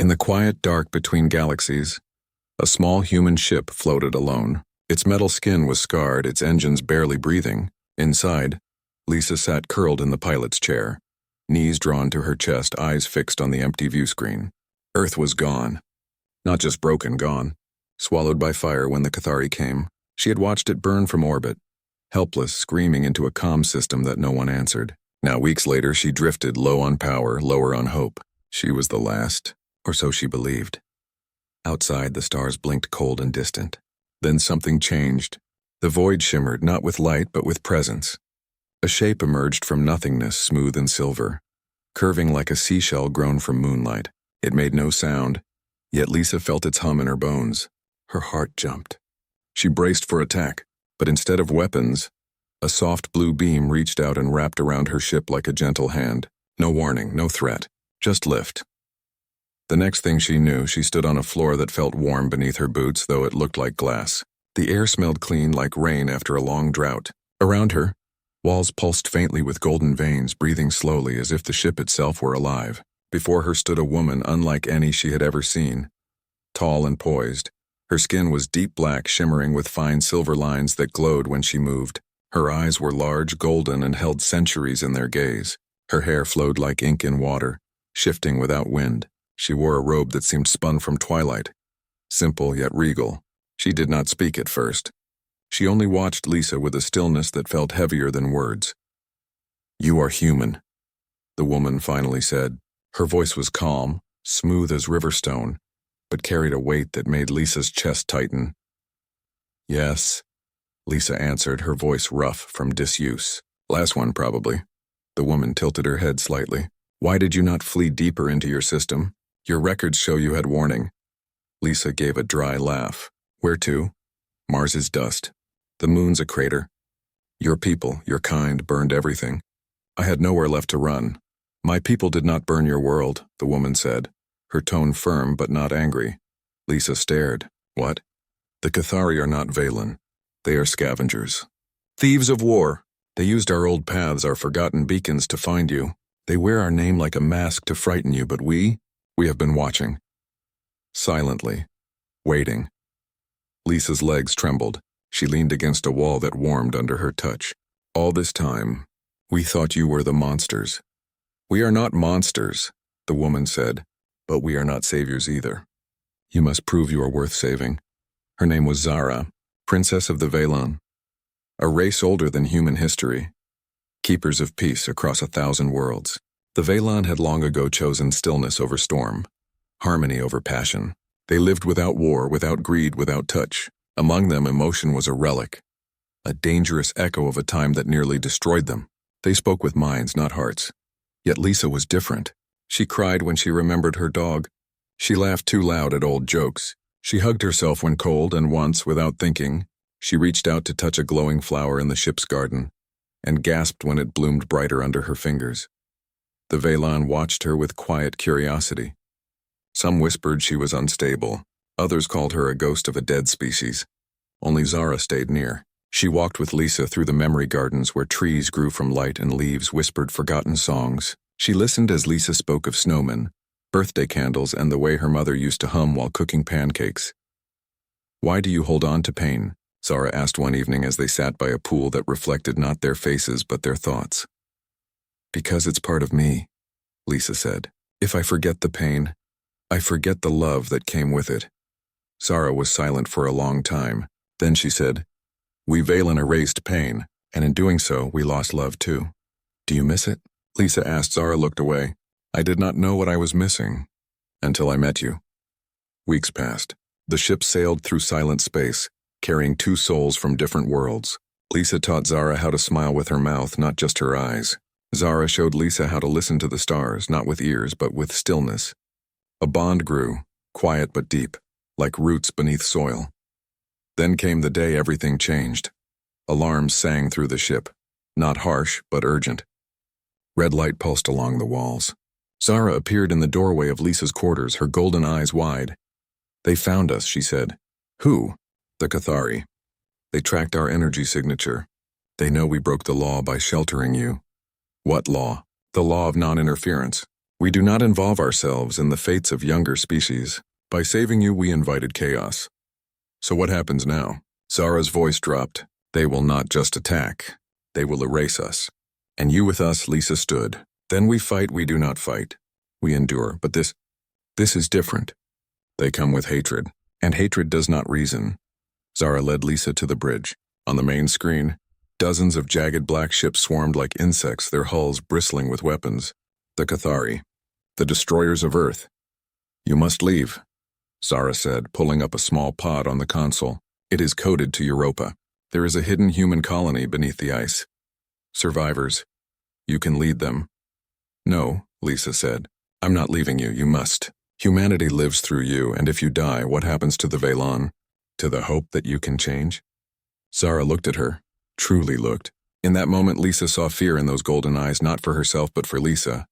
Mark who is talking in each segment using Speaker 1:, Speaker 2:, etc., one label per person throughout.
Speaker 1: In the quiet dark between galaxies, a small human ship floated alone. Its metal skin was scarred, its engines barely breathing. Inside, Lisa sat curled in the pilot's chair, knees drawn to her chest, eyes fixed on the empty view screen. Earth was gone. Not just broken, gone. Swallowed by fire when the Cathari came. She had watched it burn from orbit, helpless, screaming into a comm system that no one answered. Now, weeks later, she drifted, low on power, lower on hope. She was the last, or so she believed. Outside, the stars blinked cold and distant. Then something changed. The void shimmered, not with light, but with presence. A shape emerged from nothingness, smooth and silver, curving like a seashell grown from moonlight. It made no sound, yet Lisa felt its hum in her bones. Her heart jumped. She braced for attack, but instead of weapons, a soft blue beam reached out and wrapped around her ship like a gentle hand. No warning, no threat, just lift. The next thing she knew, she stood on a floor that felt warm beneath her boots, though it looked like glass. The air smelled clean, like rain after a long drought. Around her, walls pulsed faintly with golden veins, breathing slowly as if the ship itself were alive. Before her stood a woman unlike any she had ever seen. Tall and poised, her skin was deep black, shimmering with fine silver lines that glowed when she moved. Her eyes were large, golden, and held centuries in their gaze. Her hair flowed like ink in water, shifting without wind. She wore a robe that seemed spun from twilight, simple yet regal. She did not speak at first. She only watched Lisa with a stillness that felt heavier than words. "You are human," the woman finally said. Her voice was calm, smooth as river stone, but carried a weight that made Lisa's chest tighten. "Yes," Lisa answered, her voice rough from disuse. "Last one, probably." The woman tilted her head slightly. "Why did you not flee deeper into your system? Your records show you had warning." Lisa gave a dry laugh. "Where to? Mars's dust. The moon's a crater. Your people, your kind, burned everything. I had nowhere left to run." "My people did not burn your world," the woman said, her tone firm but not angry. Lisa stared. "What?" "The Cathari are not Valen. They are scavengers. Thieves of war. They used our old paths, our forgotten beacons, to find you. They wear our name like a mask to frighten you, but we have been watching." Silently, waiting. Lisa's legs trembled. She leaned against a wall that warmed under her touch. "All this time, we thought you were the monsters." "We are not monsters," the woman said, "but we are not saviors either. You must prove you are worth saving." Her name was Zara, Princess of the Valen, a race older than human history, keepers of peace across 1,000 worlds. The Valen had long ago chosen stillness over storm, harmony over passion. They lived without war, without greed, without touch. Among them, emotion was a relic, a dangerous echo of a time that nearly destroyed them. They spoke with minds, not hearts. Yet Lisa was different. She cried when she remembered her dog. She laughed too loud at old jokes. She hugged herself when cold, and once, without thinking, she reached out to touch a glowing flower in the ship's garden, and gasped when it bloomed brighter under her fingers. The Valen watched her with quiet curiosity. Some whispered she was unstable. Others called her a ghost of a dead species. Only Zara stayed near. She walked with Lisa through the memory gardens where trees grew from light and leaves whispered forgotten songs. She listened as Lisa spoke of snowmen, birthday candles, and the way her mother used to hum while cooking pancakes. "Why do you hold on to pain?" Zara asked one evening as they sat by a pool that reflected not their faces but their thoughts. "Because it's part of me," Lisa said. "If I forget the pain, I forget the love that came with it." Zara was silent for a long time. Then she said, "We Valen erased pain, and in doing so, we lost love too. Do you miss it?" Lisa asked. Zara looked away. "I did not know what I was missing until I met you." Weeks passed. The ship sailed through silent space, carrying two souls from different worlds. Lisa taught Zara how to smile with her mouth, not just her eyes. Zara showed Lisa how to listen to the stars, not with ears, but with stillness. A bond grew, quiet but deep, like roots beneath soil. Then came the day everything changed. Alarms sang through the ship, not harsh, but urgent. Red light pulsed along the walls. Zara appeared in the doorway of Lisa's quarters, her golden eyes wide. "They found us," she said. "Who?" "The Cathari. They tracked our energy signature. They know we broke the law by sheltering you." "What law?" "The law of non-interference. We do not involve ourselves in the fates of younger species. By saving you, we invited chaos. So what happens now? Zara's voice dropped. They will not just attack. They will erase us. And you with us, Lisa stood. Then we fight, we do not fight. We endure, but this is different. They come with hatred, and hatred does not reason. Zara led Lisa to the bridge. On the main screen, dozens of jagged black ships swarmed like insects, their hulls bristling with weapons. The Cathari, the destroyers of Earth. You must leave, Zara said, pulling up a small pod on the console. It is coded to Europa. There is a hidden human colony beneath the ice. Survivors. You can lead them. No, Lisa said. I'm not leaving you, you must. Humanity lives through you, and if you die, what happens to the Velan? To the hope that you can change? Zara looked at her, truly looked. In that moment, Lisa saw fear in those golden eyes, not for herself but for Lisa.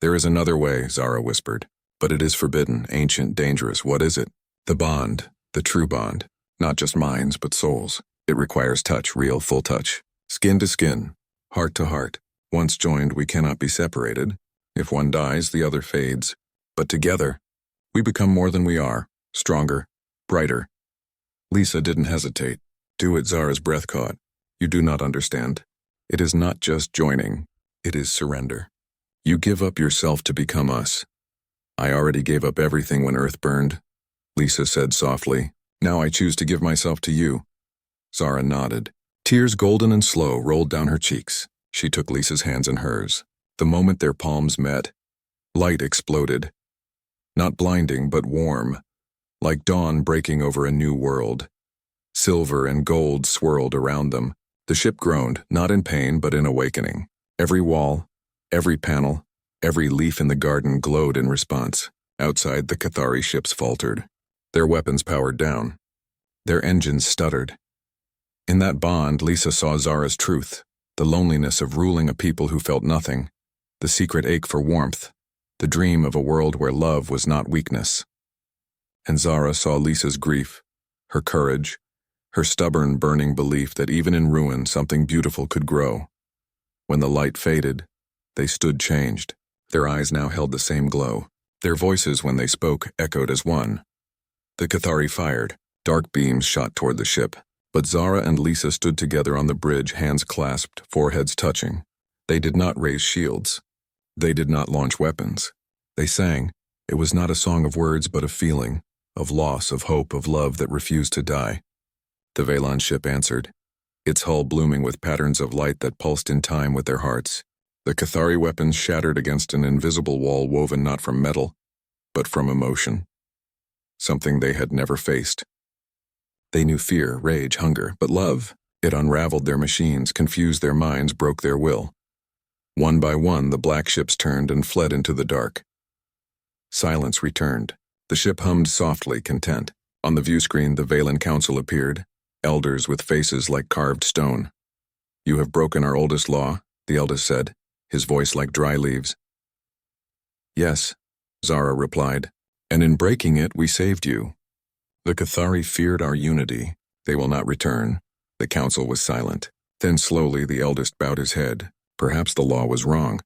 Speaker 1: There is another way, Zara whispered. But it is forbidden, ancient, dangerous. What is it? The bond, the true bond. Not just minds, but souls. It requires touch, real, full touch. Skin to skin, heart to heart. Once joined, we cannot be separated. If one dies, the other fades. But together, we become more than we are, stronger, brighter. Lisa didn't hesitate. Do it, Zara's breath caught. You do not understand. It is not just joining. It is surrender. You give up yourself to become us. I already gave up everything when Earth burned, Lisa said softly. Now I choose to give myself to you. Zara nodded. Tears, golden and slow, rolled down her cheeks. She took Lisa's hands in hers. The moment their palms met, light exploded. Not blinding, but warm, like dawn breaking over a new world. Silver and gold swirled around them. The ship groaned, not in pain, but in awakening. Every wall, every panel, every leaf in the garden glowed in response. Outside, the Cathari ships faltered. Their weapons powered down. Their engines stuttered. In that bond, Lisa saw Zara's truth, the loneliness of ruling a people who felt nothing, the secret ache for warmth, the dream of a world where love was not weakness. And Zara saw Lisa's grief, her courage, her stubborn, burning belief that even in ruin something beautiful could grow. When the light faded, they stood changed. Their eyes now held the same glow. Their voices, when they spoke, echoed as one. The Cathari fired. Dark beams shot toward the ship. But Zara and Lisa stood together on the bridge, hands clasped, foreheads touching. They did not raise shields. They did not launch weapons. They sang. It was not a song of words, but of feeling, of loss, of hope, of love that refused to die. The Velan ship answered, its hull blooming with patterns of light that pulsed in time with their hearts. The Cathari weapons shattered against an invisible wall woven not from metal, but from emotion. Something they had never faced. They knew fear, rage, hunger, but love. It unraveled their machines, confused their minds, broke their will. One by one, the black ships turned and fled into the dark. Silence returned. The ship hummed softly, content. On the view screen, the Velan Council appeared, elders with faces like carved stone. You have broken our oldest law, the eldest said, his voice like dry leaves. Yes, Zara replied, and in breaking it, we saved you. The Cathari feared our unity. They will not return. The council was silent. Then slowly the eldest bowed his head. Perhaps the law was wrong.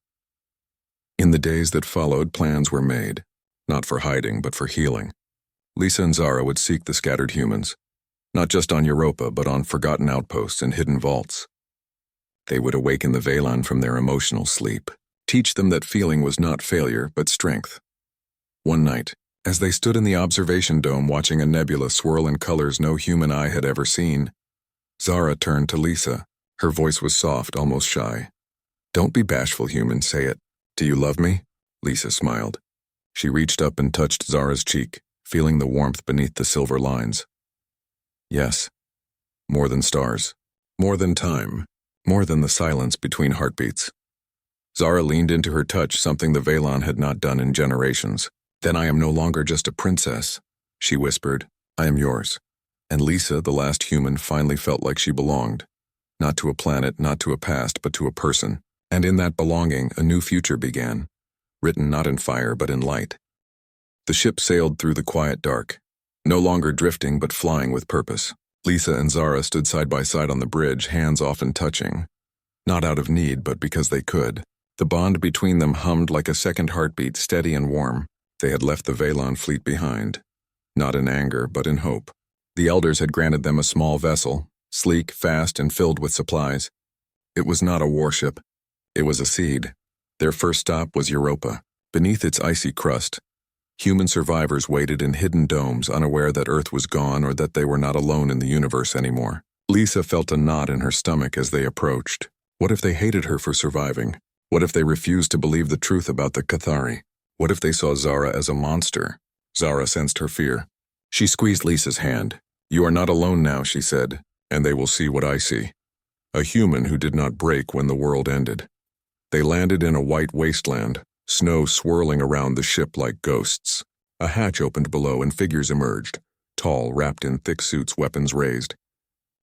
Speaker 1: In the days that followed, plans were made, not for hiding, but for healing. Lisa and Zara would seek the scattered humans, not just on Europa, but on forgotten outposts and hidden vaults. They would awaken the Velan from their emotional sleep, teach them that feeling was not failure, but strength. One night, as they stood in the observation dome watching a nebula swirl in colors no human eye had ever seen, Zara turned to Lisa. Her voice was soft, almost shy. Don't be bashful, human, say it. Do you love me? Lisa smiled. She reached up and touched Zara's cheek, feeling the warmth beneath the silver lines. Yes. More than stars. More than time. More than the silence between heartbeats. Zara leaned into her touch, something the Velan had not done in generations. Then I am no longer just a princess, she whispered. I am yours. And Lisa, the last human, finally felt like she belonged. Not to a planet, not to a past, but to a person. And in that belonging, a new future began. Written not in fire, but in light. The ship sailed through the quiet dark. No longer drifting, but flying with purpose. Lisa and Zara stood side by side on the bridge, hands often touching. Not out of need, but because they could. The bond between them hummed like a second heartbeat, steady and warm. They had left the Valon fleet behind, not in anger, but in hope. The elders had granted them a small vessel, sleek, fast, and filled with supplies. It was not a warship. It was a seed. Their first stop was Europa. Beneath its icy crust, human survivors waited in hidden domes, unaware that Earth was gone or that they were not alone in the universe anymore. Lisa felt a knot in her stomach as they approached. What if they hated her for surviving? What if they refused to believe the truth about the Cathari? What if they saw Zara as a monster? Zara sensed her fear. She squeezed Lisa's hand. "You are not alone now," she said, "and they will see what I see. A human who did not break when the world ended." They landed in a white wasteland, snow swirling around the ship like ghosts. A hatch opened below and figures emerged, tall, wrapped in thick suits, weapons raised.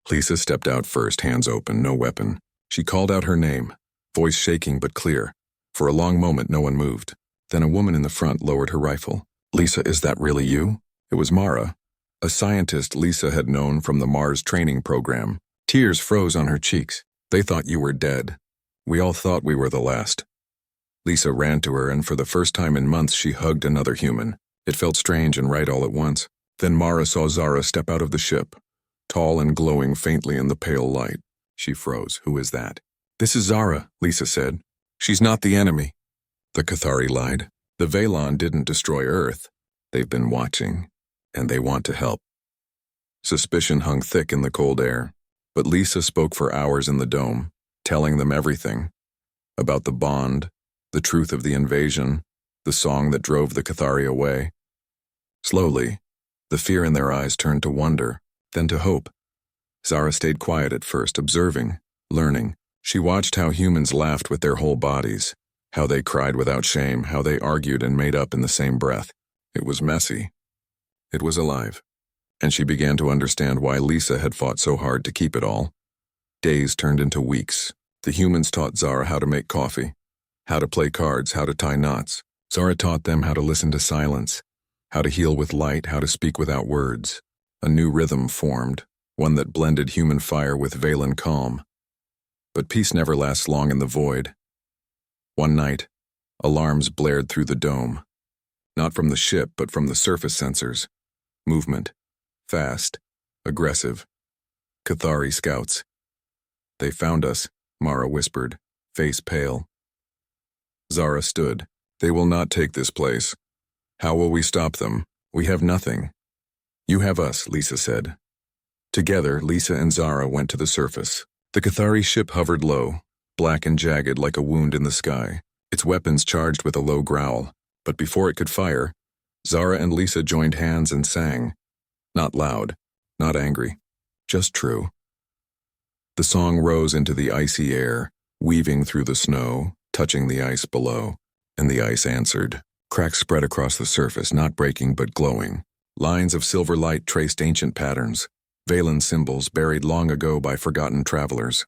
Speaker 1: Lisa stepped out first, hands open, no weapon. She called out her name, voice shaking but clear. For a long moment no one moved. Then a woman in the front lowered her rifle. "Lisa, is that really you?" It was Mara, a scientist Lisa had known from the Mars training program. Tears froze on her cheeks. "They thought you were dead. We all thought we were the last." Lisa ran to her, and for the first time in months she hugged another human. It felt strange and right all at once. Then Mara saw Zara step out of the ship, tall and glowing faintly in the pale light. She froze. "Who is that?" "This is Zara," Lisa said. "She's not the enemy." The Cathari lied. The Valon didn't destroy Earth. They've been watching, and they want to help. Suspicion hung thick in the cold air, but Lisa spoke for hours in the dome, telling them everything. About the bond, the truth of the invasion, the song that drove the Cathari away. Slowly, the fear in their eyes turned to wonder, then to hope. Zara stayed quiet at first, observing, learning. She watched how humans laughed with their whole bodies, how they cried without shame, how they argued and made up in the same breath. It was messy. It was alive. And she began to understand why Lisa had fought so hard to keep it all. Days turned into weeks. The humans taught Zara how to make coffee, how to play cards, how to tie knots. Zara taught them how to listen to silence, how to heal with light, how to speak without words. A new rhythm formed, one that blended human fire with Valon calm. But peace never lasts long in the void. One night, alarms blared through the dome. Not from the ship, but from the surface sensors. Movement. Fast. Aggressive. Cathari scouts. "They found us," Mara whispered, face pale. Zara stood. "They will not take this place. How will we stop them? We have nothing." "You have us," Lisa said. Together, Lisa and Zara went to the surface. The Cathari ship hovered low, black and jagged like a wound in the sky, its weapons charged with a low growl. But before it could fire, Zara and Lisa joined hands and sang. Not loud, not angry, just true. The song rose into the icy air, weaving through the snow, touching the ice below, and the ice answered. Cracks spread across the surface, not breaking but glowing. Lines of silver light traced ancient patterns, Valon symbols buried long ago by forgotten travelers.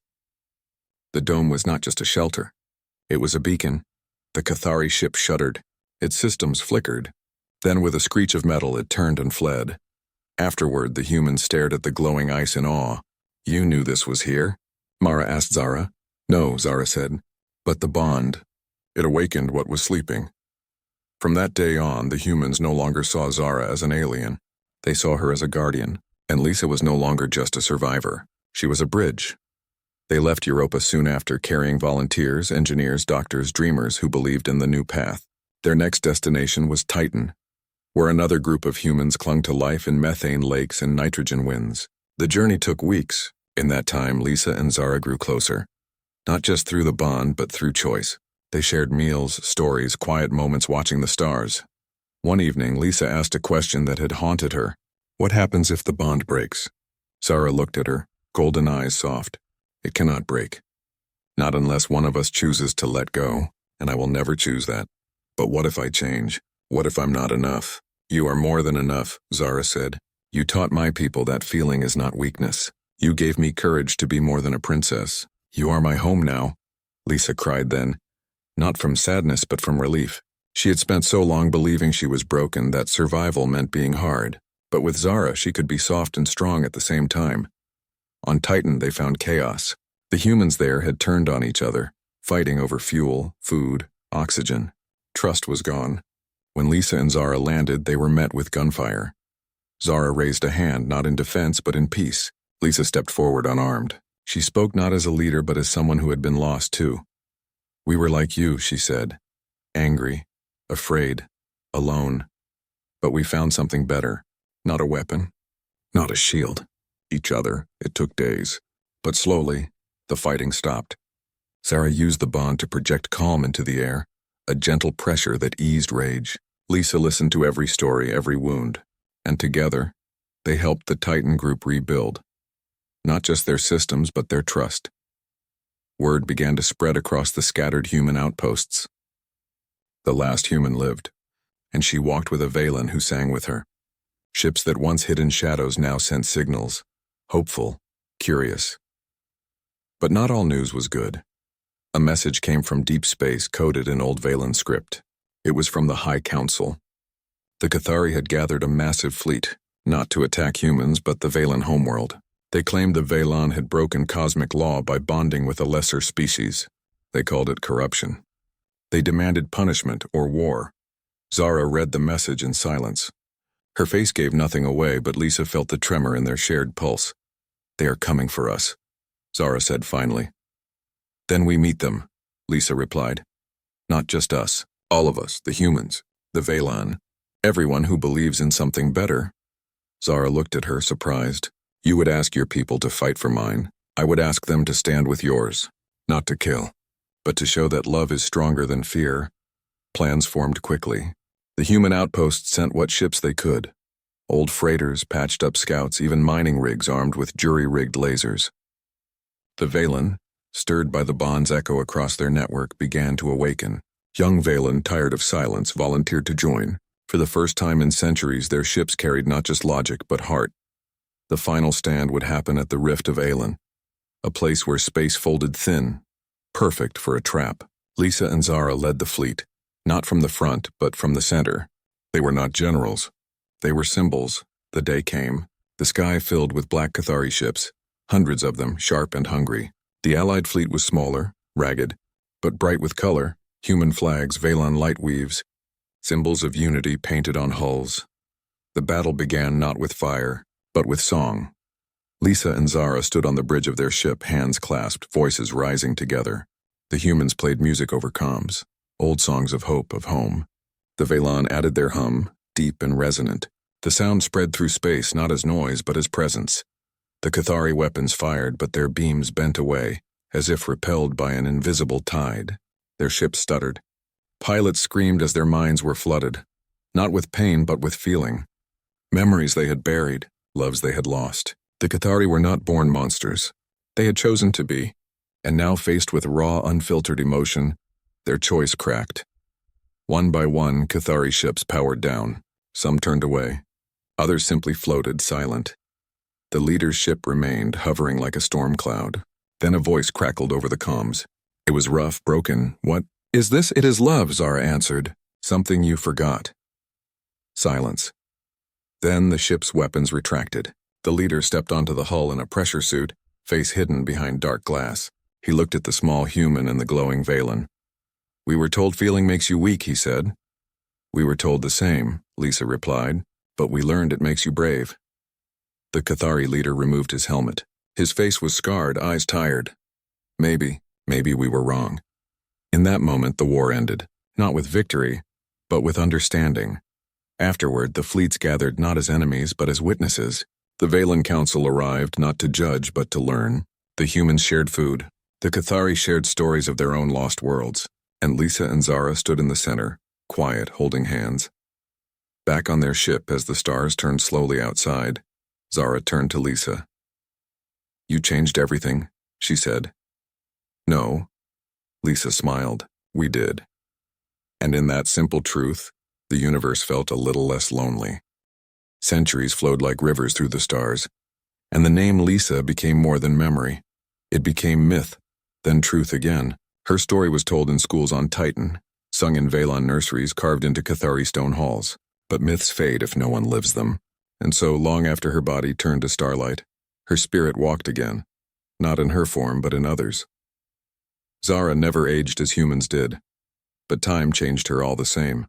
Speaker 1: The dome was not just a shelter. It was a beacon. The Cathari ship shuddered. Its systems flickered. Then with a screech of metal it turned and fled. Afterward, the humans stared at the glowing ice in awe. "You knew this was here?" Mara asked Zara. "No," Zara said. "But the bond. It awakened what was sleeping." From that day on, the humans no longer saw Zara as an alien. They saw her as a guardian, and Lisa was no longer just a survivor. She was a bridge. They left Europa soon after, carrying volunteers, engineers, doctors, dreamers who believed in the new path. Their next destination was Titan, where another group of humans clung to life in methane lakes and nitrogen winds. The journey took weeks. In that time, Lisa and Zara grew closer. Not just through the bond, but through choice. They shared meals, stories, quiet moments watching the stars. One evening, Lisa asked a question that had haunted her. "What happens if the bond breaks?" Zara looked at her, golden eyes soft. "It cannot break. Not unless one of us chooses to let go, and I will never choose that. But what if I change? What if I'm not enough?" "You are more than enough," Zara said. "You taught my people that feeling is not weakness. You gave me courage to be more than a princess. You are my home now." Lisa cried then, not from sadness but from relief. She had spent so long believing she was broken that survival meant being hard. But with Zara, she could be soft and strong at the same time. On Titan, they found chaos. The humans there had turned on each other. fighting over fuel, food, oxygen. Trust was gone. When Lisa and Zara landed, they were met with gunfire. Zara raised a hand, not in defense but in peace. Lisa stepped forward unarmed. She spoke not as a leader but as someone who had been lost too. "We were like you," she said. "Angry, afraid, alone. But we found something better. Not a weapon, not a shield. Each other. It took days. But slowly, the fighting stopped. Zara used the bond to project calm into the air, a gentle pressure that eased rage. Lisa listened to every story, every wound. And together, they helped the Titan group rebuild. Not just their systems, but their trust. Word began to spread across the scattered human outposts. The last human lived, and she walked with a Valen who sang with her. Ships that once hid in shadows now sent signals, hopeful, curious. But not all news was good. A message came from deep space coded in Old Valen script. It was from the High Council. The Cathari had gathered a massive fleet, not to attack humans but the Valen homeworld. They claimed the Valen had broken cosmic law by bonding with a lesser species. They called it corruption. They demanded punishment or war. Zara read the message in silence. Her face gave nothing away, but Lisa felt the tremor in their shared pulse. "They are coming for us," Zara said finally. "Then we meet them," Lisa replied. "Not just us, all of us, the humans, the Valen, everyone who believes in something better." Zara looked at her, surprised. "You would ask your people to fight for mine. I would ask them to stand with yours, not to kill, but to show that love is stronger than fear." Plans formed quickly. The human outposts sent what ships they could. Old freighters, patched up scouts, even mining rigs armed with jury-rigged lasers. The Valen, stirred by the bond's echo across their network, began to awaken. Young Valen, tired of silence, volunteered to join. For the first time in centuries, their ships carried not just logic, but heart. The final stand would happen at the Rift of Aelin, a place where space folded thin, perfect for a trap. Lisa and Zara led the fleet, not from the front, but from the center. They were not generals. They were symbols. The day came, the sky filled with black Cathari ships, hundreds of them, sharp and hungry. The Allied fleet was smaller, ragged, but bright with color, human flags, Valen light weaves, symbols of unity painted on hulls. The battle began not with fire, but with song. Lisa and Zara stood on the bridge of their ship, hands clasped, voices rising together. The humans played music over comms, old songs of hope, of home. The Valen added their hum, deep and resonant. The sound spread through space, not as noise, but as presence. The Cathari weapons fired, but their beams bent away, as if repelled by an invisible tide. Their ship stuttered. Pilots screamed as their minds were flooded, not with pain, but with feeling. Memories they had buried, loves they had lost. The Cathari were not born monsters. They had chosen to be, and now faced with raw, unfiltered emotion, their choice cracked. One by one, Cathari ships powered down. Some turned away. Others simply floated, silent. The leader's ship remained, hovering like a storm cloud. Then a voice crackled over the comms. It was rough, broken. "What is this?" "It is love," Zara answered. "Something you forgot." Silence. Then the ship's weapons retracted. The leader stepped onto the hull in a pressure suit, face hidden behind dark glass. He looked at the small human and the glowing Valen. "We were told feeling makes you weak," he said. "We were told the same," Lisa replied, "but we learned it makes you brave." The Cathari leader removed his helmet. His face was scarred, eyes tired. Maybe we were wrong. In that moment, the war ended, not with victory, but with understanding. Afterward, the fleets gathered not as enemies, but as witnesses. The Valen Council arrived not to judge, but to learn. The humans shared food. The Cathari shared stories of their own lost worlds. And Lisa and Zara stood in the center, quiet, holding hands. Back on their ship, as the stars turned slowly outside, Zara turned to Lisa. "You changed everything," she said. "No." Lisa smiled. "We did." And in that simple truth, the universe felt a little less lonely. Centuries flowed like rivers through the stars, and the name Lisa became more than memory. It became myth, then truth again. Her story was told in schools on Titan, sung in Valen nurseries carved into Cathari stone halls. But myths fade if no one lives them. And so, long after her body turned to starlight, her spirit walked again, not in her form but in others. Zara never aged as humans did, but time changed her all the same.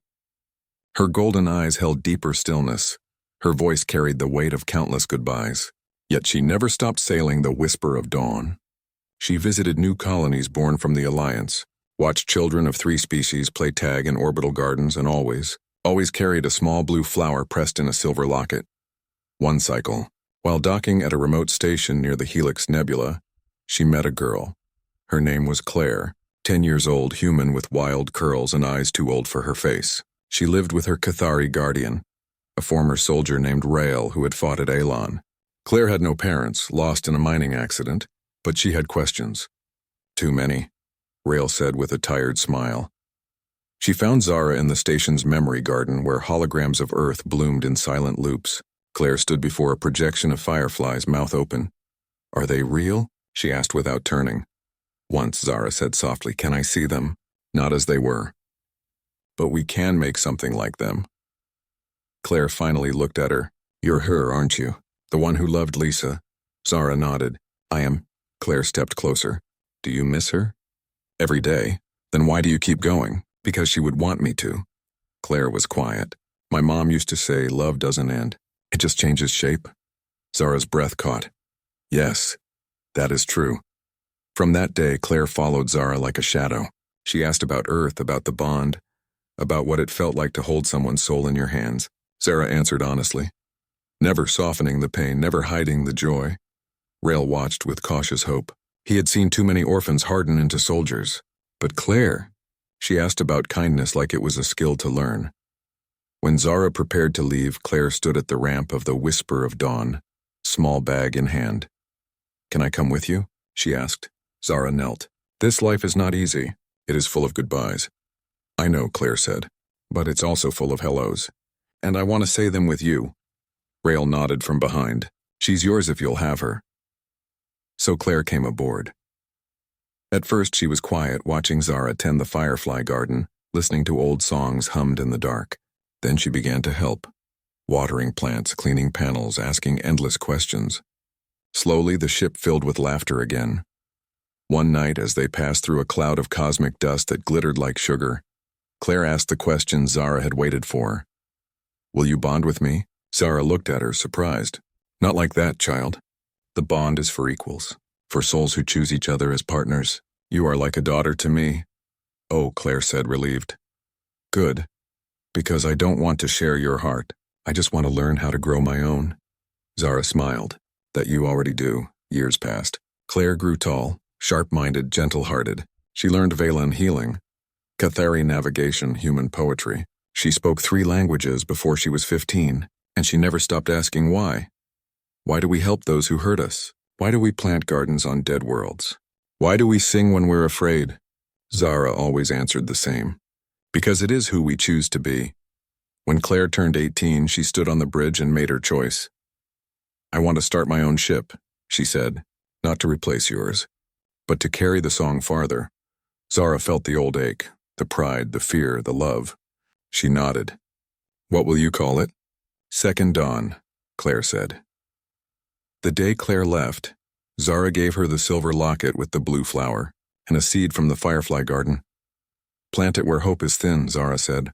Speaker 1: Her golden eyes held deeper stillness. Her voice carried the weight of countless goodbyes. Yet she never stopped sailing the whisper of dawn. She visited new colonies born from the Alliance, watched children of 3 species play tag in orbital gardens, and always carried a small blue flower pressed in a silver locket. One cycle, while docking at a remote station near the Helix Nebula, she met a girl. Her name was Claire, 10 years old, human with wild curls and eyes too old for her face. She lived with her Cathari guardian, a former soldier named Rael who had fought at Alon. Claire had no parents, lost in a mining accident, but she had questions. Too many, Rael said with a tired smile. She found Zara in the station's memory garden where holograms of Earth bloomed in silent loops. Claire stood before a projection of fireflies, mouth open. "Are they real?" she asked without turning. Once, Zara said softly, "Can I see them?" "Not as they were. But we can make something like them." Claire finally looked at her. "You're her, aren't you? The one who loved Lisa?" Zara nodded. "I am." Claire stepped closer. "Do you miss her?" "Every day." "Then why do you keep going?" "Because she would want me to." Claire was quiet. "My mom used to say, love doesn't end. It just changes shape." Zara's breath caught. "Yes, that is true." From that day, Claire followed Zara like a shadow. She asked about Earth, about the bond, about what it felt like to hold someone's soul in your hands. Zara answered honestly, never softening the pain, never hiding the joy. Rael watched with cautious hope. He had seen too many orphans harden into soldiers. But Claire, she asked about kindness like it was a skill to learn. When Zara prepared to leave, Claire stood at the ramp of the Whisper of Dawn, small bag in hand. "Can I come with you?" she asked. Zara knelt. "This life is not easy. It is full of goodbyes." "I know," Claire said, "but it's also full of hellos. And I want to say them with you." Rael nodded from behind. "She's yours if you'll have her." So Claire came aboard. At first she was quiet, watching Zara tend the firefly garden, listening to old songs hummed in the dark. Then she began to help, watering plants, cleaning panels, asking endless questions. Slowly the ship filled with laughter again. One night, as they passed through a cloud of cosmic dust that glittered like sugar, Claire asked the question Zara had waited for. "Will you bond with me?" Zara looked at her, surprised. "Not like that, child. The bond is for equals, for souls who choose each other as partners. You are like a daughter to me." "Oh," Claire said, relieved. "Good, because I don't want to share your heart. I just want to learn how to grow my own." Zara smiled. "That you already do." Years passed. Claire grew tall, sharp-minded, gentle-hearted. She learned Valen healing, Cathari navigation, human poetry. She spoke 3 languages before she was 15, and she never stopped asking why. Why do we help those who hurt us? Why do we plant gardens on dead worlds? Why do we sing when we're afraid? Zara always answered the same. Because it is who we choose to be. When Claire turned 18, she stood on the bridge and made her choice. "I want to start my own ship," she said, "not to replace yours, but to carry the song farther." Zara felt the old ache, the pride, the fear, the love. She nodded. "What will you call it?" "Second Dawn," Claire said. The day Claire left, Zara gave her the silver locket with the blue flower and a seed from the firefly garden. "Plant it where hope is thin," Zara said.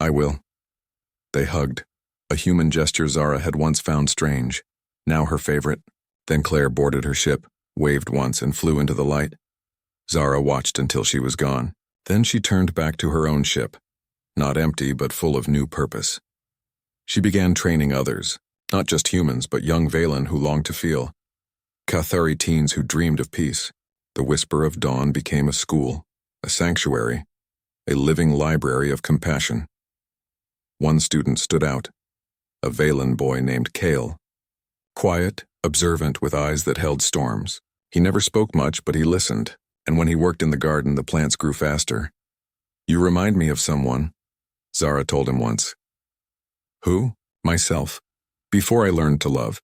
Speaker 1: "I will." They hugged, a human gesture Zara had once found strange, now her favorite. Then Claire boarded her ship, waved once, and flew into the light. Zara watched until she was gone. Then she turned back to her own ship, not empty but full of new purpose. She began training others, not just humans but young Valen who longed to feel. Cathari teens who dreamed of peace. The Whisper of Dawn became a school, a sanctuary, a living library of compassion. One student stood out, a Valen boy named Kale. Quiet, observant, with eyes that held storms. He never spoke much, but he listened, and when he worked in the garden, the plants grew faster. "You remind me of someone," Zara told him once. "Who?" "Myself. Before I learned to love."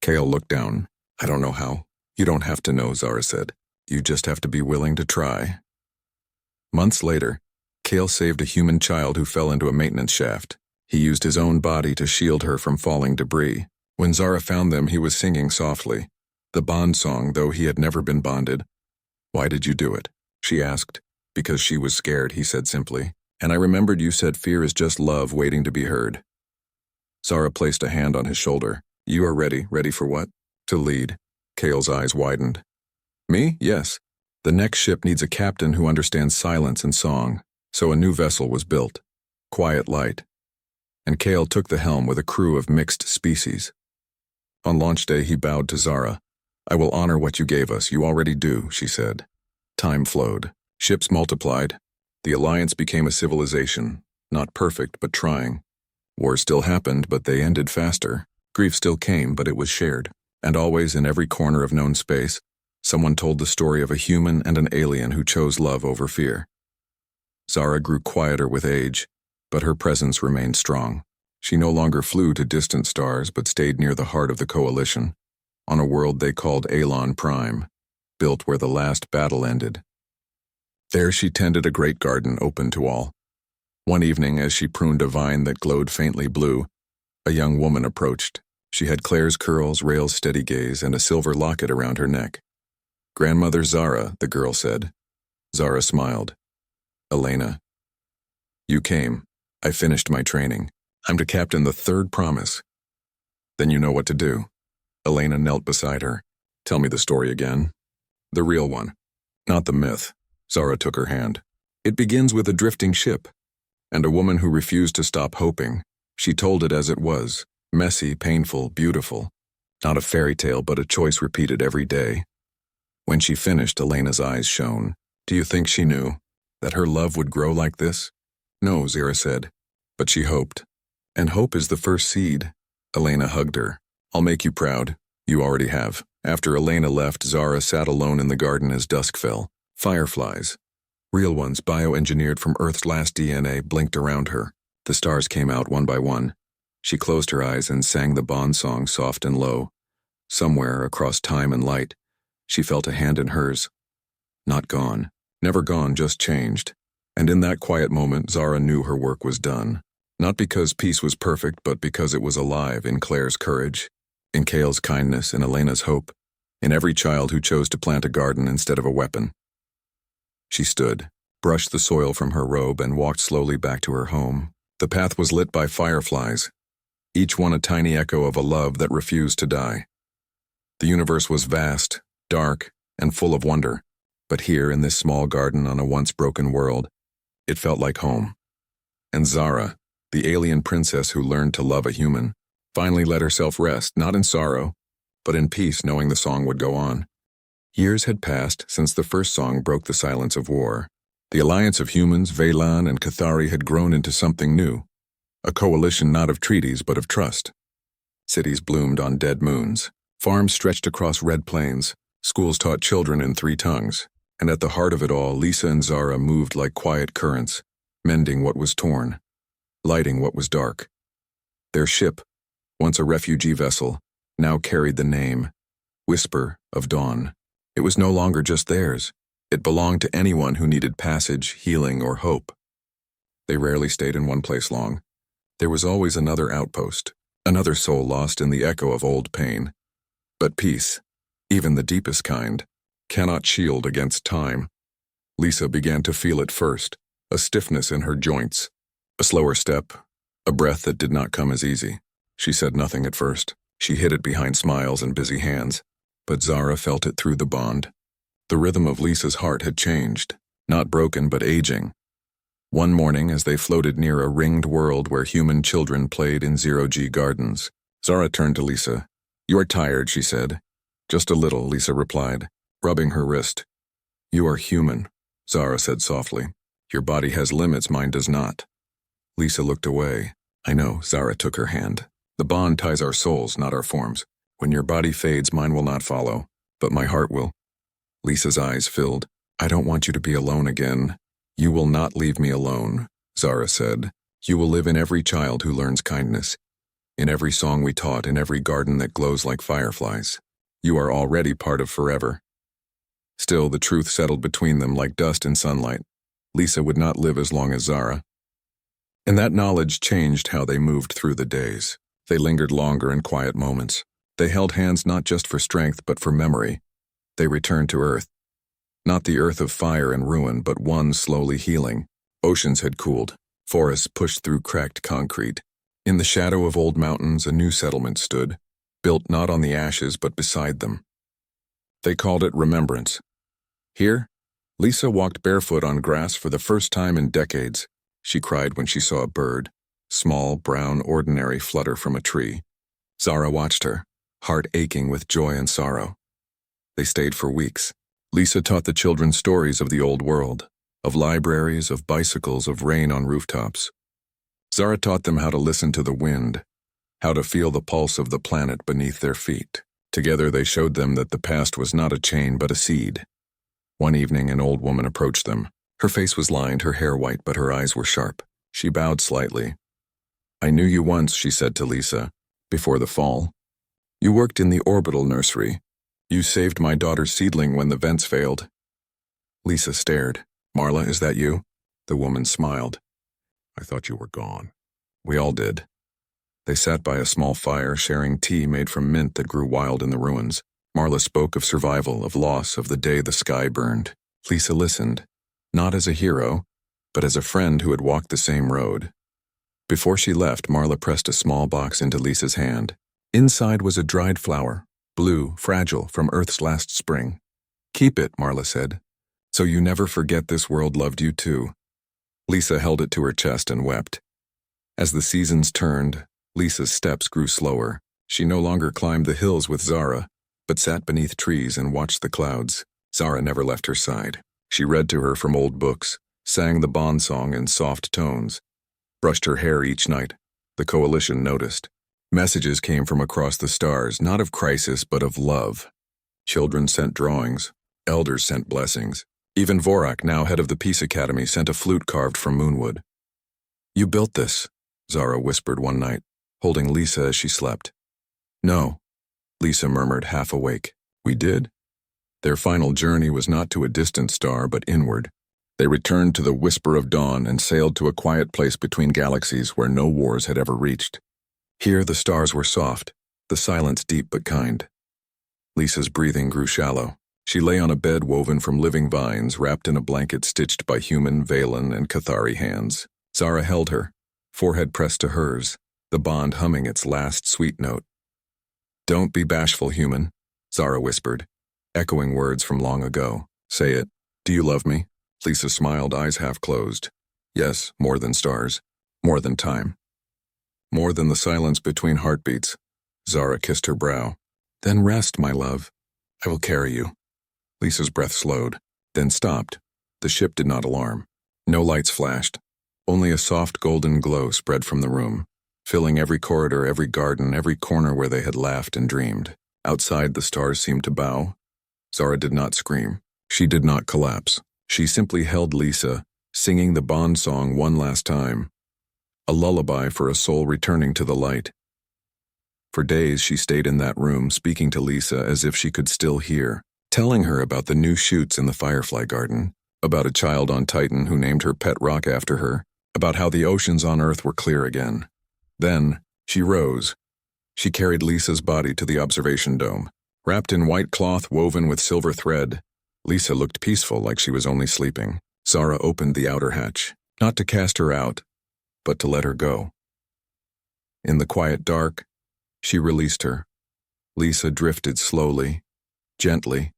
Speaker 1: Kale looked down. "I don't know how." "You don't have to know," Zara said. "You just have to be willing to try." Months later, Kale saved a human child who fell into a maintenance shaft. He used his own body to shield her from falling debris. When Zara found them, he was singing softly, the bond song, though he had never been bonded. Why did you do it? She asked. Because she was scared, he said simply. And I remembered you said fear is just love waiting to be heard. Zara placed a hand on his shoulder. You are ready. Ready for what? To lead. Kale's eyes widened. Me? Yes. The next ship needs a captain who understands silence and song, so a new vessel was built. Quiet Light. And Kale took the helm with a crew of mixed species. On launch day, he bowed to Zara. I will honor what you gave us. You already do, she said. Time flowed. Ships multiplied. The Alliance became a civilization, not perfect, but trying. Wars still happened, but they ended faster. Grief still came, but it was shared. And always, in every corner of known space, someone told the story of a human and an alien who chose love over fear. Zara grew quieter with age, but her presence remained strong. She no longer flew to distant stars, but stayed near the heart of the Coalition, on a world they called Alon Prime, built where the last battle ended. There she tended a great garden open to all. One evening, as she pruned a vine that glowed faintly blue, a young woman approached. She had Claire's curls, Rael's steady gaze, and a silver locket around her neck. Grandmother Zara, the girl said. Zara smiled. Elena. You came. I finished my training. I'm to captain the third promise. Then you know what to do. Elena knelt beside her. Tell me the story again. The real one, not the myth. Zara took her hand. It begins with a drifting ship, and a woman who refused to stop hoping. She told it as it was, messy, painful, beautiful. Not a fairy tale, but a choice repeated every day. When she finished, Elena's eyes shone. Do you think she knew that her love would grow like this? No, Zara said, but she hoped. And hope is the first seed. Elena hugged her. I'll make you proud. You already have. After Elena left, Zara sat alone in the garden as dusk fell. Fireflies, real ones bioengineered from Earth's last DNA, blinked around her. The stars came out one by one. She closed her eyes and sang the Bond song soft and low. Somewhere across time and light, she felt a hand in hers. Not gone. Never gone, just changed. And in that quiet moment, Zara knew her work was done. Not because peace was perfect, but because it was alive in Claire's courage, in Kale's kindness, in Elena's hope, in every child who chose to plant a garden instead of a weapon. She stood, brushed the soil from her robe, and walked slowly back to her home. The path was lit by fireflies, each one a tiny echo of a love that refused to die. The universe was vast, dark, and full of wonder, but here in this small garden on a once broken world, it felt like home. And Zara, the alien princess who learned to love a human, finally let herself rest, not in sorrow, but in peace, knowing the song would go on. Years had passed since the first song broke the silence of war. The alliance of humans, Veylan and Cathari, had grown into something new, a coalition not of treaties but of trust. Cities bloomed on dead moons. Farms stretched across red plains. Schools taught children in 3 tongues. And at the heart of it all, Lisa and Zara moved like quiet currents, mending what was torn, lighting what was dark. Their ship, once a refugee vessel, now carried the name, Whisper of Dawn. It was no longer just theirs. It belonged to anyone who needed passage, healing, or hope. They rarely stayed in one place long. There was always another outpost, another soul lost in the echo of old pain. But peace, even the deepest kind, cannot shield against time. Lisa began to feel it first, a stiffness in her joints, a slower step, a breath that did not come as easy. She said nothing at first. She hid it behind smiles and busy hands. But Zara felt it through the bond. The rhythm of Lisa's heart had changed, not broken but aging. One morning, as they floated near a ringed world where human children played in zero-G gardens, Zara turned to Lisa. You are tired, she said. Just a little, Lisa replied, rubbing her wrist. You are human, Zara said softly. Your body has limits, mine does not. Lisa looked away. I know, Zara took her hand. The bond ties our souls, not our forms. When your body fades, mine will not follow, but my heart will. Lisa's eyes filled. I don't want you to be alone again. You will not leave me alone, Zara said. You will live in every child who learns kindness, in every song we taught, in every garden that glows like fireflies. You are already part of forever. Still, the truth settled between them like dust in sunlight. Lisa would not live as long as Zara. And that knowledge changed how they moved through the days. They lingered longer in quiet moments. They held hands not just for strength but for memory. They returned to Earth, Not the earth of fire and ruin, but one slowly healing. Oceans had cooled. Forests pushed through cracked concrete. In the shadow of old mountains, a new settlement stood, built not on the ashes but beside them. They called it Remembrance. Here, Lisa walked barefoot on grass for the first time in decades. She cried when she saw a bird, small, brown, ordinary, flutter from a tree. Zara watched her, heart aching with joy and sorrow. They stayed for weeks. Lisa taught the children stories of the old world, of libraries, of bicycles, of rain on rooftops. Zara taught them how to listen to the wind, how to feel the pulse of the planet beneath their feet. Together they showed them that the past was not a chain but a seed. One evening an old woman approached them. Her face was lined, her hair white, but her eyes were sharp. She bowed slightly. "I knew you once," she said to Lisa, "before the fall. You worked in the orbital nursery. You saved my daughter's seedling when the vents failed." Lisa stared. "Marla, is that you?" The woman smiled. "I thought you were gone." "We all did." They sat by a small fire, sharing tea made from mint that grew wild in the ruins. Marla spoke of survival, of loss, of the day the sky burned. Lisa listened, not as a hero, but as a friend who had walked the same road. Before she left, Marla pressed a small box into Lisa's hand. Inside was a dried flower, blue, fragile, from Earth's last spring. "Keep it," Marla said, "so you never forget this world loved you too." Lisa held it to her chest and wept. As the seasons turned, Lisa's steps grew slower. She no longer climbed the hills with Zara, but sat beneath trees and watched the clouds. Zara never left her side. She read to her from old books, sang the bond song in soft tones, brushed her hair each night. The coalition noticed. Messages came from across the stars, not of crisis but of love. Children sent drawings. Elders sent blessings. Even Vorak, now head of the Peace Academy, sent a flute carved from moonwood. "You built this," Zara whispered one night, holding Lisa as she slept. "No," Lisa murmured, half awake. "We did." Their final journey was not to a distant star, but inward. They returned to the whisper of dawn and sailed to a quiet place between galaxies where no wars had ever reached. Here the stars were soft, the silence deep but kind. Lisa's breathing grew shallow. She lay on a bed woven from living vines, wrapped in a blanket stitched by human, Valen, and Cathari hands. Zara held her, forehead pressed to hers, the bond humming its last sweet note. "Don't be bashful, human," Zara whispered, echoing words from long ago. "Say it. Do you love me?" Lisa smiled, eyes half closed. "Yes, more than stars, more than time. More than the silence between heartbeats." Zara kissed her brow. "Then rest, my love. I will carry you." Lisa's breath slowed, then stopped. The ship did not alarm. No lights flashed. Only a soft golden glow spread from the room, filling every corridor, every garden, every corner where they had laughed and dreamed. Outside, the stars seemed to bow. Zara did not scream. She did not collapse. She simply held Lisa, singing the bond song one last time, a lullaby for a soul returning to the light. For days she stayed in that room, speaking to Lisa as if she could still hear, telling her about the new shoots in the Firefly Garden, about a child on Titan who named her pet rock after her, about how the oceans on Earth were clear again. Then, she rose. She carried Lisa's body to the observation dome. Wrapped in white cloth woven with silver thread, Lisa looked peaceful, like she was only sleeping. Zara opened the outer hatch, not to cast her out, but to let her go. In the quiet dark, she released her. Lisa drifted slowly, gently,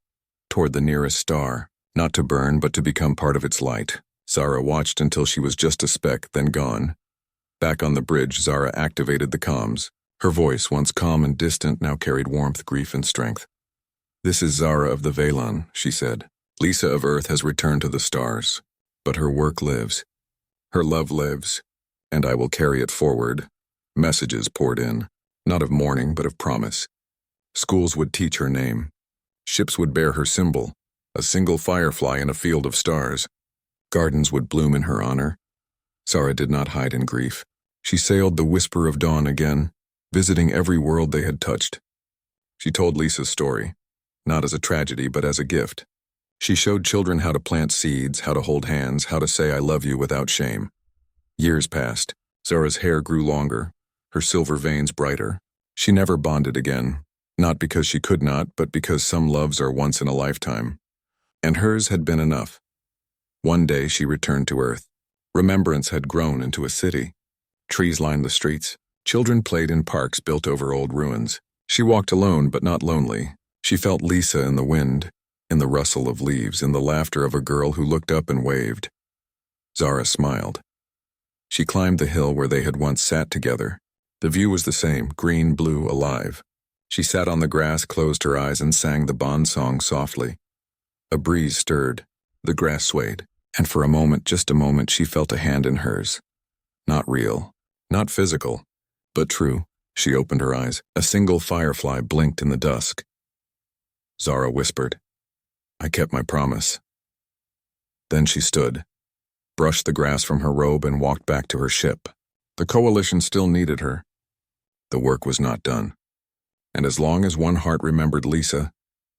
Speaker 1: toward the nearest star, not to burn but to become part of its light. Zara watched until she was just a speck, then gone. Back on the bridge, Zara activated the comms. Her voice, once calm and distant, now carried warmth, grief, and strength. "This is Zara of the Valen," she said. "Lisa of Earth has returned to the stars, but her work lives. Her love lives, and I will carry it forward." Messages poured in, not of mourning but of promise. Schools would teach her name. Ships would bear her symbol, a single firefly in a field of stars. Gardens would bloom in her honor. Zara did not hide in grief. She sailed the whisper of dawn again, visiting every world they had touched. She told Lisa's story, not as a tragedy but as a gift. She showed children how to plant seeds, how to hold hands, how to say "I love you" without shame. Years passed. Zara's hair grew longer, her silver veins brighter. She never bonded again, not because she could not, but because some loves are once in a lifetime. And hers had been enough. One day she returned to Earth. Remembrance had grown into a city. Trees lined the streets. Children played in parks built over old ruins. She walked alone but not lonely. She felt Lisa in the wind, in the rustle of leaves, in the laughter of a girl who looked up and waved. Zara smiled. She climbed the hill where they had once sat together. The view was the same, green, blue, alive. She sat on the grass, closed her eyes, and sang the Bond song softly. A breeze stirred. The grass swayed. And for a moment, just a moment, she felt a hand in hers. Not real, not physical, but true. She opened her eyes. A single firefly blinked in the dusk. Zara whispered, "I kept my promise." Then she stood, brushed the grass from her robe, and walked back to her ship. The Coalition still needed her. The work was not done. And as long as one heart remembered Lisa,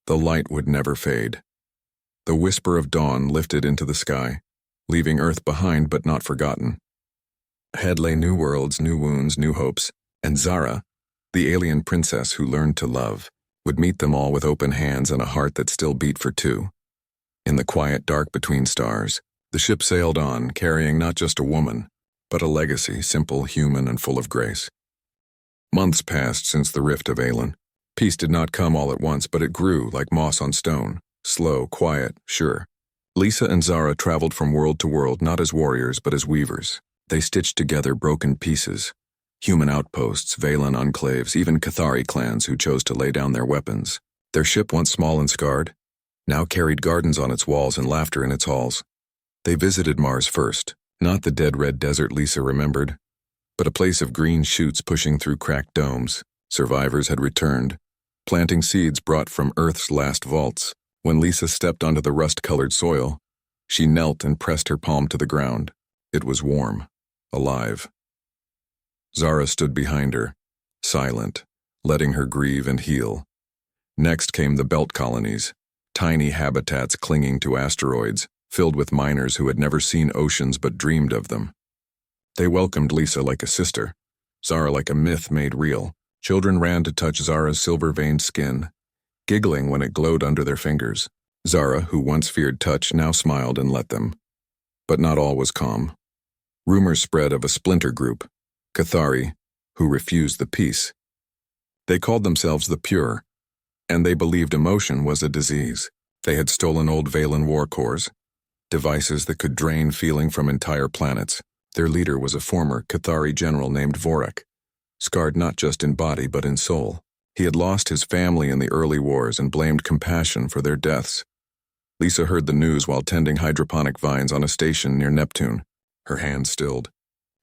Speaker 1: the light would never fade. The whisper of dawn lifted into the sky, leaving Earth behind but not forgotten. Ahead lay new worlds, new wounds, new hopes, and Zara, the alien princess who learned to love, would meet them all with open hands and a heart that still beat for two. In the quiet dark between stars, the ship sailed on, carrying not just a woman, but a legacy, simple, human, and full of grace. Months passed since the rift of Aelin. Peace did not come all at once, but it grew like moss on stone, slow, quiet, sure. Lisa and Zara traveled from world to world, not as warriors, but as weavers. They stitched together broken pieces. Human outposts, Valan enclaves, even Cathari clans who chose to lay down their weapons. Their ship, once small and scarred, now carried gardens on its walls and laughter in its halls. They visited Mars first, not the dead red desert Lisa remembered, but a place of green shoots pushing through cracked domes. Survivors had returned, planting seeds brought from Earth's last vaults. When Lisa stepped onto the rust-colored soil, she knelt and pressed her palm to the ground. It was warm, alive. Zara stood behind her, silent, letting her grieve and heal. Next came the belt colonies, tiny habitats clinging to asteroids, filled with miners who had never seen oceans but dreamed of them. They welcomed Lisa like a sister, Zara like a myth made real. Children ran to touch Zara's silver-veined skin, giggling when it glowed under their fingers. Zara, who once feared touch, now smiled and let them. But not all was calm. Rumors spread of a splinter group, Cathari, who refused the peace. They called themselves the Pure, and they believed emotion was a disease. They had stolen old Valan war cores, devices that could drain feeling from entire planets. Their leader was a former Cathari general named Vorak, scarred not just in body but in soul. He had lost his family in the early wars and blamed compassion for their deaths. Lisa heard the news while tending hydroponic vines on a station near Neptune. Her hand stilled.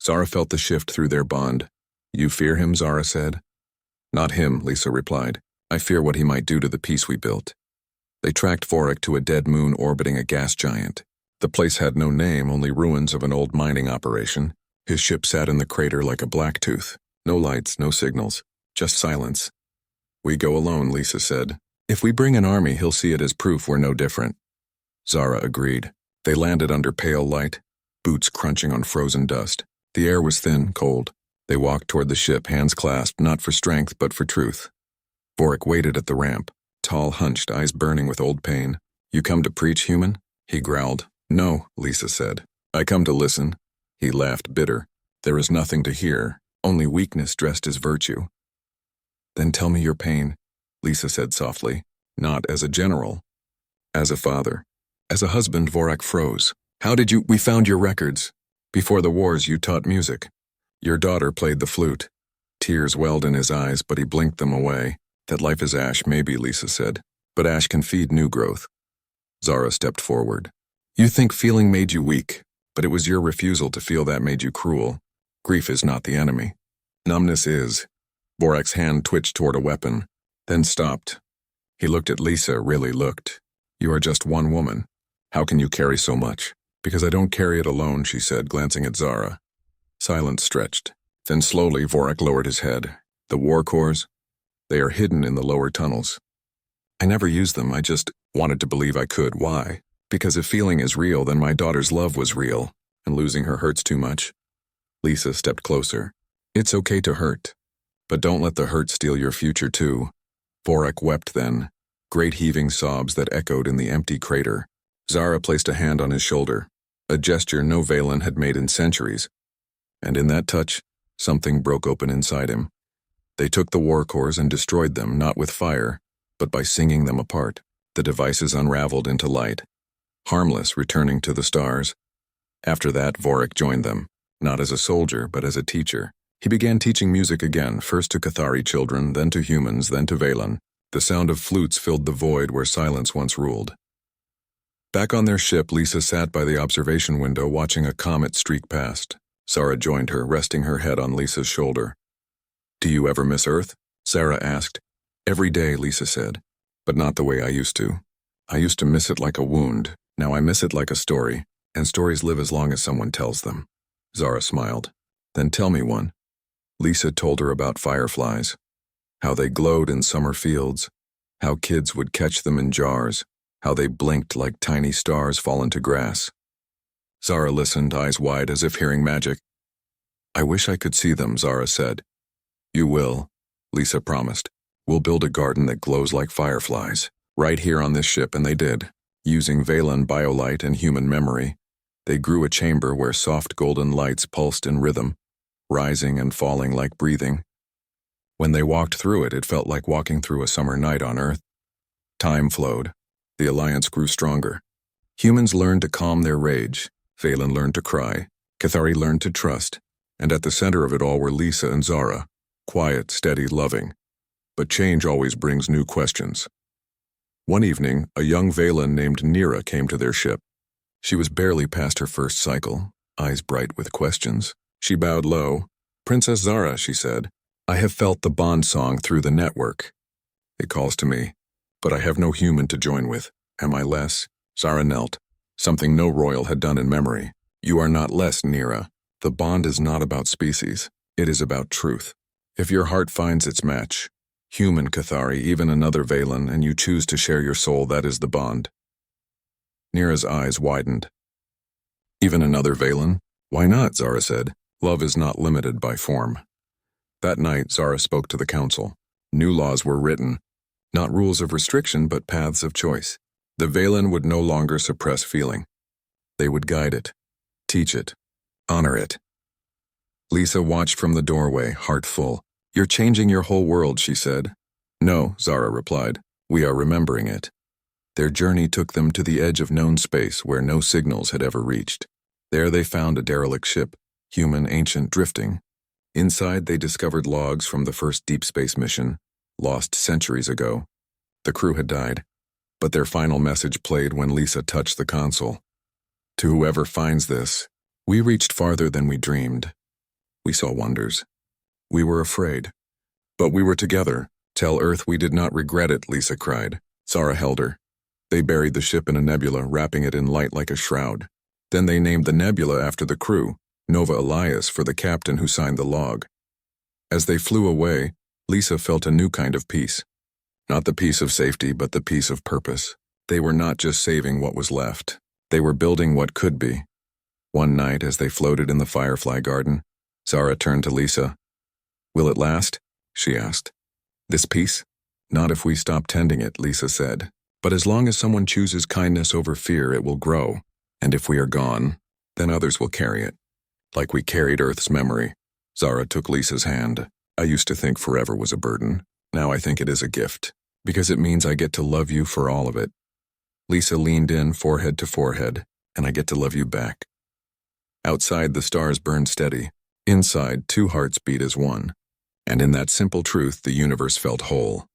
Speaker 1: Zara felt the shift through their bond. "You fear him?" Zara said. "Not him," Lisa replied. "I fear what he might do to the peace we built." They tracked Vorak to a dead moon orbiting a gas giant. The place had no name, only ruins of an old mining operation. His ship sat in the crater like a black tooth. No lights, no signals, just silence. "We go alone," Lisa said. "If we bring an army, he'll see it as proof we're no different." Zara agreed. They landed under pale light, boots crunching on frozen dust. The air was thin, cold. They walked toward the ship, hands clasped, not for strength, but for truth. Vorak waited at the ramp, tall, hunched, eyes burning with old pain. "You come to preach, human?" He growled. "No," Lisa said. "I come to listen." He laughed, bitter. "There is nothing to hear, only weakness dressed as virtue." "Then tell me your pain," Lisa said softly. "Not as a general. As a father. As a husband." Vorak froze. "How did you— We found your records. Before the wars you taught music. Your daughter played the flute." Tears welled in his eyes, but he blinked them away. "That life is ash, maybe," Lisa said. "But ash can feed new growth." Zara stepped forward. "You think feeling made you weak, but it was your refusal to feel that made you cruel. Grief is not the enemy. Numbness is." Vorak's hand twitched toward a weapon, then stopped. He looked at Lisa, really looked. "You are just one woman. How can you carry so much?" "Because I don't carry it alone," she said, glancing at Zara. Silence stretched. Then slowly Vorak lowered his head. "The war cores? They are hidden in the lower tunnels. I never used them, I just wanted to believe I could. Why? Because if feeling is real, then my daughter's love was real, and losing her hurts too much." Lisa stepped closer. "It's okay to hurt, but don't let the hurt steal your future too." Vorak wept then, great heaving sobs that echoed in the empty crater. Zara placed a hand on his shoulder, a gesture no Valen had made in centuries, and in that touch, something broke open inside him. They took the war cores and destroyed them, not with fire, but by singing them apart. The devices unraveled into light, harmless, returning to the stars. After that, Vorik joined them, not as a soldier, but as a teacher. He began teaching music again, first to Cathari children, then to humans, then to Valen. The sound of flutes filled the void where silence once ruled. Back on their ship, Lisa sat by the observation window watching a comet streak past. Zara joined her, resting her head on Lisa's shoulder. "Do you ever miss Earth?" Zara asked. "Every day," Lisa said, "but not the way I used to. I used to miss it like a wound. Now I miss it like a story, and stories live as long as someone tells them." Zara smiled. "Then tell me one." Lisa told her about fireflies, how they glowed in summer fields, how kids would catch them in jars, how they blinked like tiny stars fall into grass. Zara listened, eyes wide as if hearing magic. "I wish I could see them," Zara said. "You will," Lisa promised. "We'll build a garden that glows like fireflies, right here on this ship," and they did. Using Valen biolight and human memory, they grew a chamber where soft golden lights pulsed in rhythm, rising and falling like breathing. When they walked through it, it felt like walking through a summer night on Earth. Time flowed. The alliance grew stronger. Humans learned to calm their rage. Valen learned to cry. Cathari learned to trust. And at the center of it all were Lisa and Zara, quiet, steady, loving. But change always brings new questions. One evening, a young Valen named Nira came to their ship. She was barely past her first cycle, eyes bright with questions. She bowed low. "Princess Zara," she said, "I have felt the bond song through the network. It calls to me, but I have no human to join with. Am I less?" Zara knelt, something no royal had done in memory. "You are not less, Nira. The bond is not about species. It is about truth. If your heart finds its match, human Cathari, even another Valen, and you choose to share your soul, that is the bond." Nira's eyes widened. "Even another Valen? Why not?" Zara said. "Love is not limited by form." That night, Zara spoke to the council. New laws were written, not rules of restriction, but paths of choice. The Valen would no longer suppress feeling. They would guide it, teach it, honor it. Lisa watched from the doorway, heart full. "You're changing your whole world," she said. "No," Zara replied. "We are remembering it." Their journey took them to the edge of known space where no signals had ever reached. There they found a derelict ship, human, ancient, drifting. Inside they discovered logs from the first deep space mission, lost centuries ago. The crew had died, but their final message played when Lisa touched the console. "To whoever finds this, we reached farther than we dreamed. We saw wonders. We were afraid. But we were together. Tell Earth we did not regret it," Lisa cried. Zara held her. They buried the ship in a nebula, wrapping it in light like a shroud. Then they named the nebula after the crew, Nova Elias for the captain who signed the log. As they flew away, Lisa felt a new kind of peace. Not the peace of safety, but the peace of purpose. They were not just saving what was left. They were building what could be. One night, as they floated in the Firefly Garden, Zara turned to Lisa. "Will it last?" she asked. "This peace?" "Not if we stop tending it," Lisa said. "But as long as someone chooses kindness over fear, it will grow. And if we are gone, then others will carry it. Like we carried Earth's memory." Zara took Lisa's hand. "I used to think forever was a burden. Now I think it is a gift, because it means I get to love you for all of it." Lisa leaned in, forehead to forehead, "And I get to love you back." Outside, the stars burned steady. Inside, two hearts beat as one. And in that simple truth, the universe felt whole.